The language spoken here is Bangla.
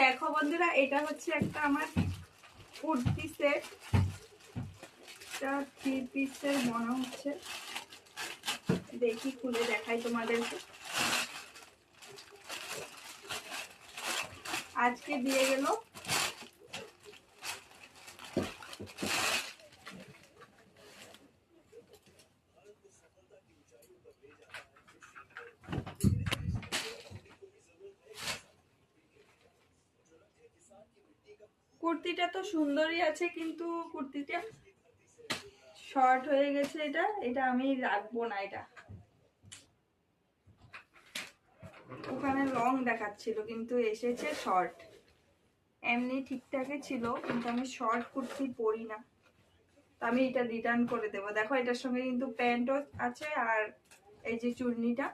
দেখো বন্ধুরা, এটা হচ্ছে একটা আমার কুর্তি সেট, এটা 3 পিসের মনে হচ্ছে। দেখি খুলে দেখাই তোমাদেরকে। আজকে দিয়ে গেল। কুর্তিটা তো সুন্দরই আছে, কিন্তু কুর্তিটা শর্ট হয়ে গেছে। এটা আমি রাখবো না। এটা ওখানে লং দেখাচ্ছিল কিন্তু এসেছে শর্ট। এমনি ঠিকঠাকই ছিল, কিন্তু আমি শর্ট কুর্তি পরি না, তো আমি এটা রিটার্ন করে দেবো। দেখো এটার সঙ্গে কিন্তু প্যান্টও আছে আর এই যে চুড়নিটা